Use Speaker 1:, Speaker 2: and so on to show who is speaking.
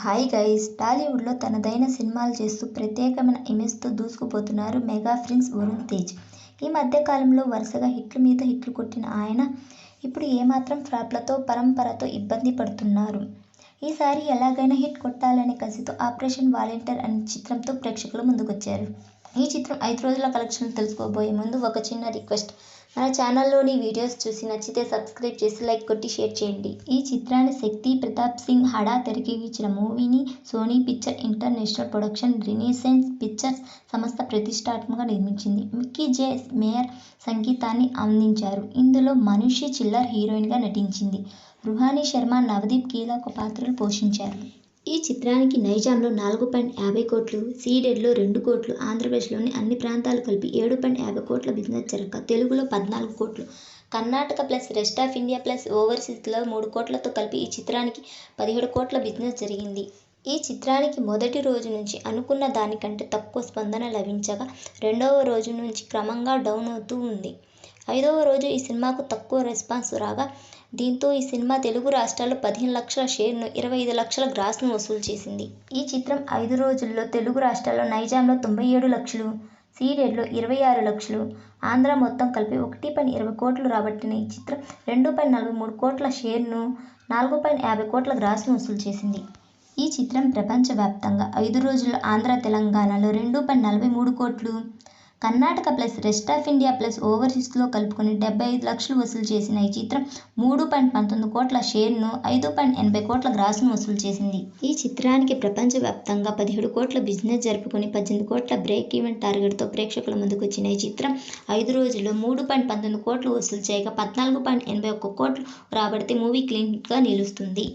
Speaker 1: Hi guys, టాలీవుడ్లో తనదైన సినిమాలు చేస్తూ ప్రత్యేకమైన ఇమేజ్తో దూసుకుపోతున్నారు మెగా ప్రిన్స్ వరుణ్ తేజ్. ఈ మధ్య కాలంలో వరుసగా హిట్ల మీద హిట్లు కొట్టిన ఆయన ఇప్పుడు ఏమాత్రం ఫ్లాప్లతో పరంపరతో ఇబ్బంది పడుతున్నారు. ఈసారి ఎలాగైనా హిట్ కొట్టాలనే కసితో ఆపరేషన్ వాలంటీర్ అనే చిత్రంతో ప్రేక్షకుల ముందుకొచ్చారు. ఈ చిత్రం 5 రోజుల కలెక్షన్లు తెలుసుకోబోయే ముందు ఒక చిన్న రిక్వెస్ట్. మన ఛానల్లోని వీడియోస్ చూసి నచ్చితే సబ్స్క్రైబ్ చేసి లైక్ కొట్టి షేర్ చేయండి. ఈ చిత్రాన్ని శక్తి ప్రతాప్ సింగ్ హడా తెరకెక్కించిన మూవీని Sony picture international production Renaissance pictures సంస్థ ప్రతిష్టాత్మకంగా నిర్మించింది. మిక్కీ జె మేయర్ సంగీతాన్ని అందించారు. ఇందులో మనీషి చిల్లర్ హీరోయిన్గా నటించింది. రుహానీ శర్మ, నవదీప్ కీలక పాత్రలు పోషించారు. ఈ చిత్రానికి నైజాంలో 4.50 కోట్లు, సీడెడ్లో 2 కోట్లు, ఆంధ్రప్రదేశ్లోని అన్ని ప్రాంతాలు కలిపి 7.50 కోట్ల బిజినెస్ జరగగా తెలుగులో 14 కోట్లు, Karnataka plus rest of India plus ఓవర్సీస్లో 3 కోట్లతో కలిపి ఈ చిత్రానికి 17 కోట్ల బిజినెస్ జరిగింది. ఈ చిత్రానికి మొదటి రోజు నుంచి అనుకున్న దానికంటే తక్కువ స్పందన లభించగా రెండవ రోజు నుంచి క్రమంగా డౌన్ అవుతూ ఉంది. 5వ రోజు ఈ సినిమాకు తక్కువ రెస్పాన్స్ రాగా, దీంతో ఈ సినిమా తెలుగు రాష్ట్రాల్లో 15 లక్షల షేర్ను, 25 లక్షల గ్రాస్ను వసూలు చేసింది. ఈ చిత్రం 5 రోజుల్లో తెలుగు రాష్ట్రాల్లో నైజాంలో 97 లక్షలు, సీడెడ్లో 26 లక్షలు, ఆంధ్ర మొత్తం కలిపి 1.20 కోట్లు రాబట్టిన ఈ చిత్రం 2.43 కోట్ల షేర్ను, 4.50 కోట్ల గ్రాస్ను వసూలు చేసింది. ఈ చిత్రం ప్రపంచవ్యాప్తంగా 5 రోజుల్లో ఆంధ్ర, తెలంగాణలో 2.43 కోట్లు, Karnataka plus rest of India plus ఓవర్సీస్లో కలుపుకొని 75 లక్షలు వసూలు చేసిన ఈ చిత్రం 3.19 కోట్ల షేర్ను, 5.80 కోట్ల గ్రాస్ను వసూలు చేసింది. ఈ చిత్రానికి ప్రపంచవ్యాప్తంగా 17 కోట్ల బిజినెస్ జరుపుకొని 18 కోట్ల బ్రేక్ ఈవెన్ టార్గెట్తో ప్రేక్షకుల ముందుకొచ్చిన ఈ చిత్రం 5 రోజుల్లో 3.19 కోట్లు వసూలు చేయగా 14.81 కోట్లు రాబడితే మూవీ క్లీన్ హిట్గా నిలుస్తుంది.